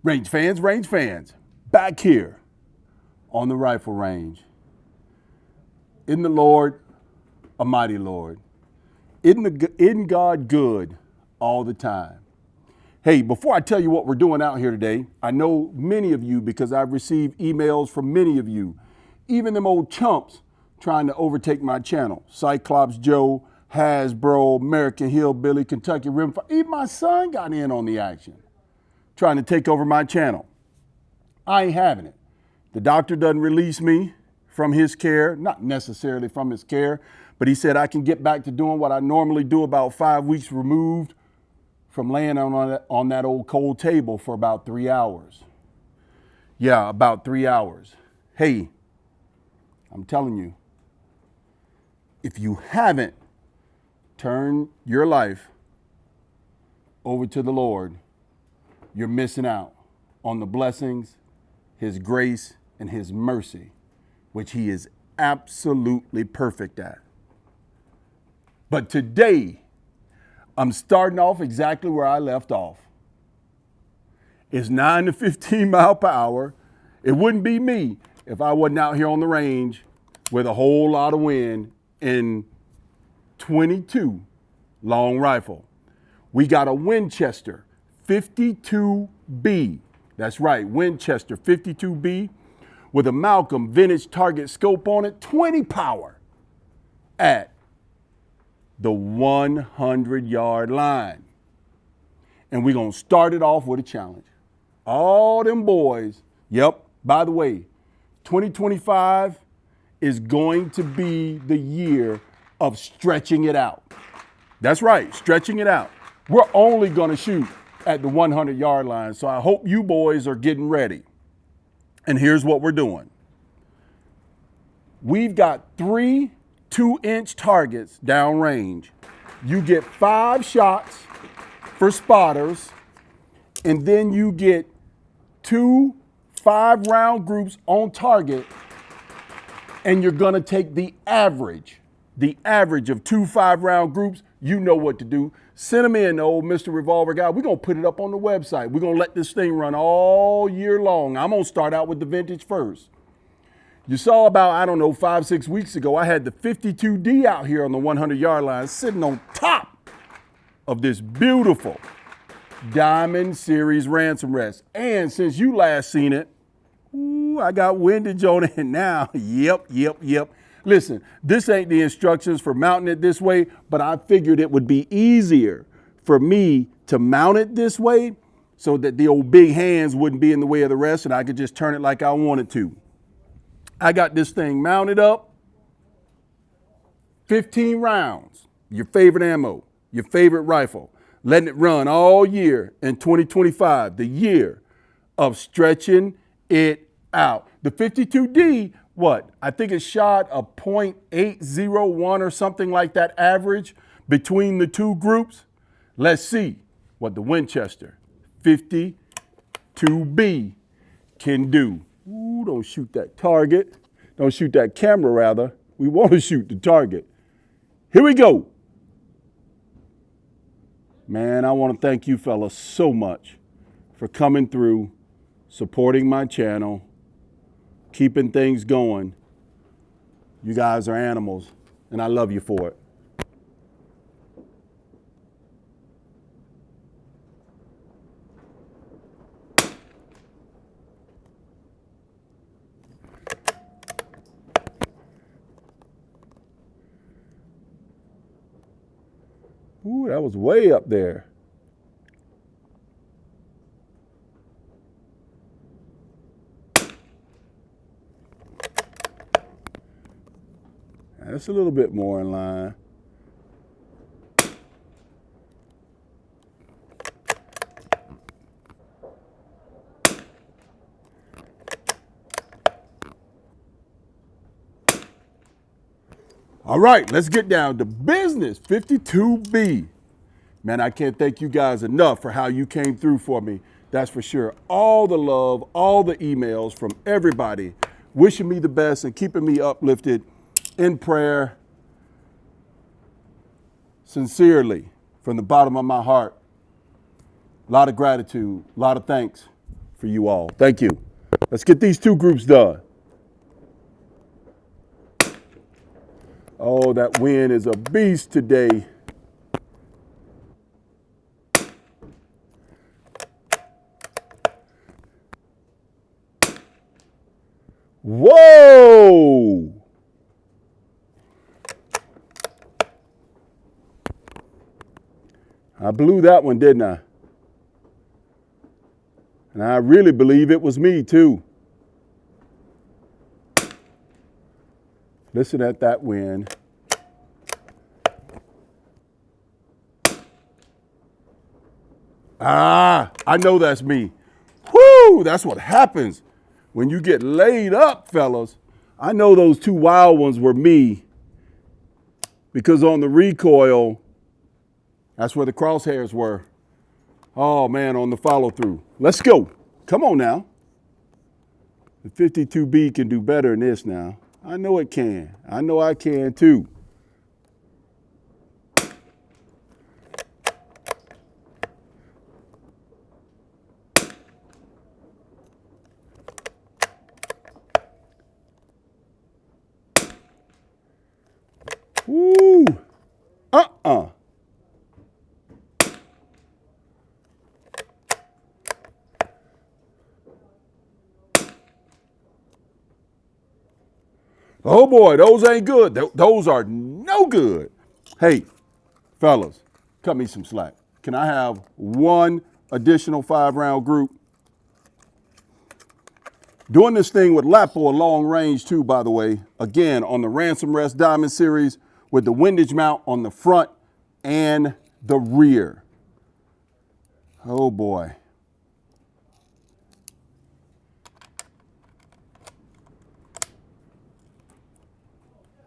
Range fans, back here on the rifle range. Isn't the Lord a mighty Lord? Isn't God good all the time? Hey, before I tell you what we're doing out here today, I know many of you because I've received emails from many of you, even them old chumps trying to overtake my channel. Cyclops Joe, Hasbro, American Hillbilly, Kentucky Rimfire. Even my son got in on the action, trying to take over my channel. I ain't having it. The doctor doesn't release me from his care, not necessarily from his care, but he said I can get back to doing what I normally do about 5 weeks removed from laying on that old cold table for about 3 hours. Yeah, about 3 hours. Hey, I'm telling you, if you haven't turned your life over to the Lord, you're missing out on the blessings, His grace, and His mercy, which He is absolutely perfect at. But today, I'm starting off exactly where I left off. It's 9 to 15 mile per hour. It wouldn't be me if I wasn't out here on the range with a whole lot of wind in 22 long rifle. We got a Winchester 52B. That's right, Winchester 52B with a Malcolm vintage target scope on it, 20 power at the 100-yard line. And we're going to start it off with a challenge. All them boys, yep, by the way, 2025 is going to be the year of stretching it out. That's right, stretching it out. We're only going to shoot at the 100-yard line, so I hope you boys are getting ready. And here's what we're doing. We've got 3 2-inch targets downrange. You get 5 shots for spotters, and then you get 2 5-round groups on target, and you're gonna take the average of 2 5-round groups. You know what to do. Send them in, old Mr. Revolver Guy. We're gonna put it up on the website. We're gonna let this thing run all year long. I'm gonna start out with the vintage first. You saw about, I don't know, 5, 6 weeks ago, I had the 52D out here on the 100-yard line sitting on top of this beautiful Diamond Series ransom rest. And since you last seen it, ooh, I got windage on it now. Yep. Listen, this ain't the instructions for mounting it this way, but I figured it would be easier for me to mount it this way so that the old big hands wouldn't be in the way of the rest and I could just turn it like I wanted to. I got this thing mounted up, 15 rounds, your favorite ammo, your favorite rifle, letting it run all year in 2025, the year of stretching it out. The 52D, what? I think it shot a .801 or something like that average between the two groups. Let's see what the Winchester 52B can do. Ooh, don't shoot that target. Don't shoot that camera, rather. We want to shoot the target. Here we go. Man, I want to thank you fellas so much for coming through, supporting my channel, keeping things going. You guys are animals, and I love you for it. Ooh, that was way up there. That's a little bit more in line. All right, let's get down to business. 52B. Man, I can't thank you guys enough for how you came through for me. That's for sure. All the love, all the emails from everybody wishing me the best and keeping me uplifted in prayer. Sincerely, from the bottom of my heart, a lot of gratitude, a lot of thanks for you all. Thank you. Let's get these two groups done. Oh, that wind is a beast today. Whoa! I blew that one, didn't I? And I really believe it was me, too. Listen at that wind. Ah, I know that's me. Whoo, that's what happens when you get laid up, fellas. I know those two wild ones were me because on the recoil, that's where the crosshairs were. Oh, man, on the follow-through. Let's go. Come on now. The 52B can do better than this now. I know it can. I know I can, too. Woo! Oh boy, those ain't good. Those are no good. Hey, fellas, cut me some slack. Can I have one additional 5-round group? Doing this thing with Lapua Long Range too, by the way. Again, on the Ransom Rest Diamond Series with the windage mount on the front and the rear. Oh boy.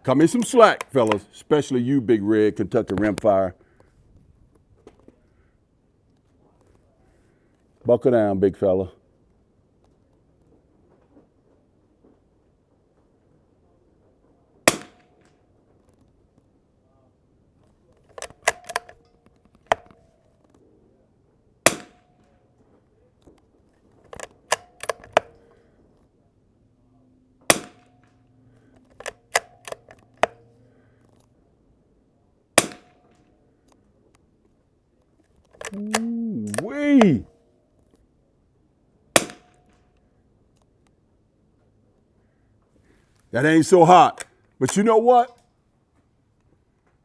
Cut me some slack, fellas, especially you, Big Red Kentucky Rimfire. Buckle down, big fella. Ooh-wee. That ain't so hot. But you know what?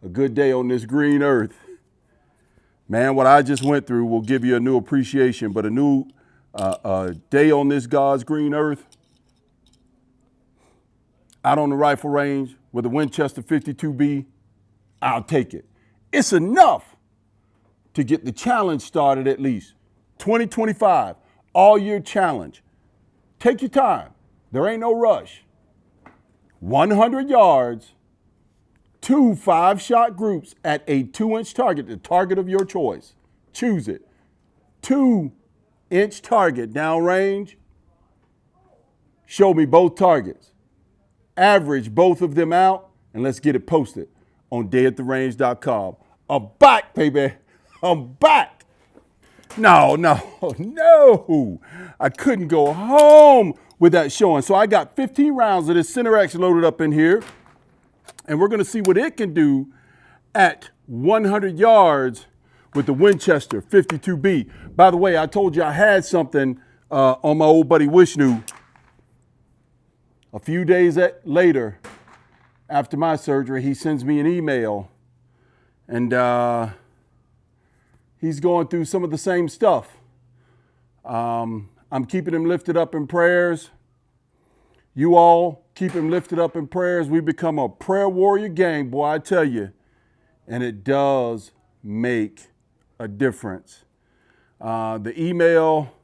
A good day on this green earth. Man, what I just went through will give you a new appreciation, but a new day on this God's green earth, out on the rifle range with a Winchester 52B, I'll take it. It's enough to get the challenge started at least. 2025, all-year challenge. Take your time. There ain't no rush. 100 yards, 2 5-shot groups at a 2-inch target, the target of your choice. Choose it. 2-inch target downrange. Show me both targets. Average both of them out, and let's get it posted on dayattherange.com. I'm back, baby. I'm back. No. I couldn't go home with that showing. So I got 15 rounds of this Center X loaded up in here. And we're going to see what it can do at 100 yards with the Winchester 52B. By the way, I told you I had something on my old buddy Wishnu. A few days later, after my surgery, he sends me an email. And he's going through some of the same stuff. I'm keeping him lifted up in prayers. You all keep him lifted up in prayers. We become a prayer warrior gang, boy, I tell you. And it does make a difference. The email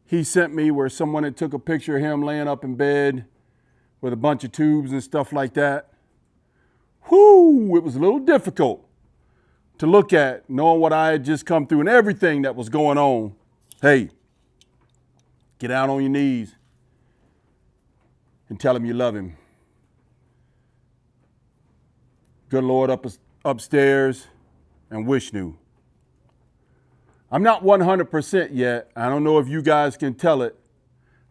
he sent me where someone had took a picture of him laying up in bed with a bunch of tubes and stuff like that. Whoo, it was a little difficult to look at, knowing what I had just come through and everything that was going on. Hey, get out on your knees and tell him you love him. Good Lord upstairs and Wishnu. I'm not 100% yet. I don't know if you guys can tell it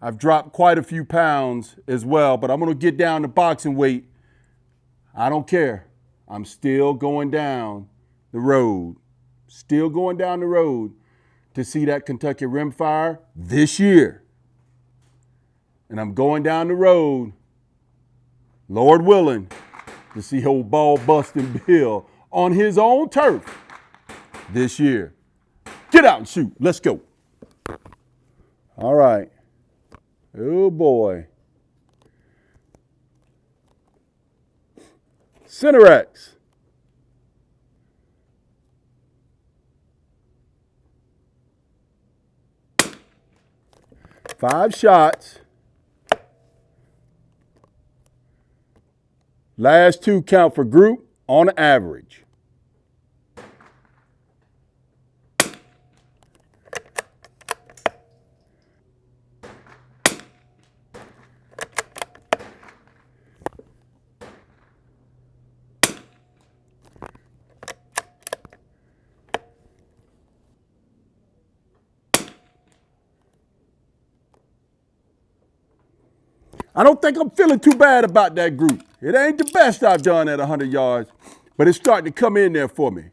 I've dropped quite a few pounds as well, but I'm going to get down to boxing weight. I don't care. I'm still going down the road. Still going down the road to see that Kentucky rimfire this year. And I'm going down the road, Lord willing, to see old ball busting Bill on his own turf this year. Get out and shoot. Let's go. All right. Oh boy. Center X. Five shots. Last two count for group on average. I don't think I'm feeling too bad about that group. It ain't the best I've done at 100 yards, but it's starting to come in there for me.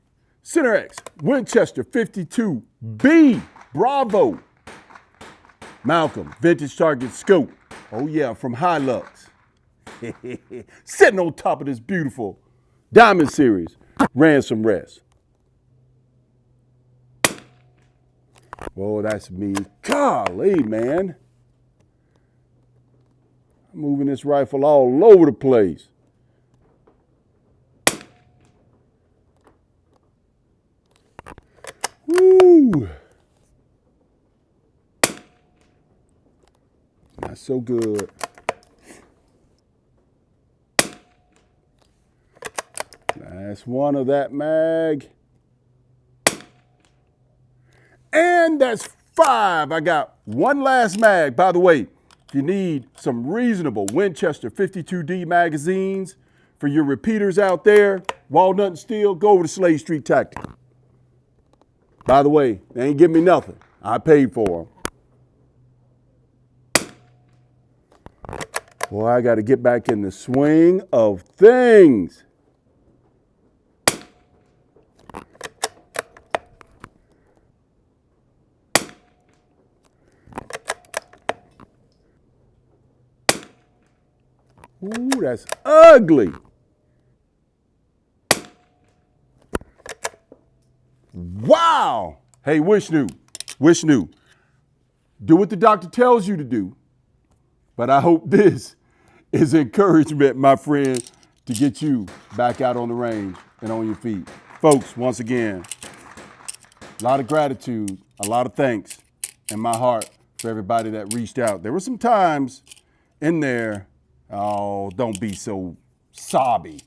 Center X, Winchester 52B, Bravo. Malcolm, Vintage Target Scope. Oh yeah, from Hilux. Sitting on top of this beautiful Diamond Series, Ransom Rest. Whoa, that's me. Golly, man. Moving this rifle all over the place. Woo! Not so good. Last one of that mag. And that's 5. I got one last mag. By the way, if you need some reasonable Winchester 52D magazines for your repeaters out there, walnut and steel, go over to Slade Street Tactics. By the way, they ain't giving me nothing. I paid for them. Boy, I got to get back in the swing of things. Ooh, that's ugly. Wow. Hey, Wishnu, do what the doctor tells you to do. But I hope this is encouragement, my friend, to get you back out on the range and on your feet. Folks, once again, a lot of gratitude, a lot of thanks in my heart for everybody that reached out. There were some times in there, oh, don't be so sobby.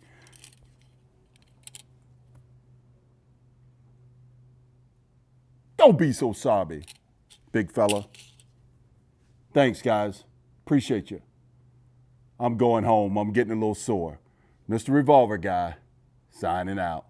Don't be so sobby, big fella. Thanks, guys. Appreciate you. I'm going home. I'm getting a little sore. Mr. Revolver Guy, signing out.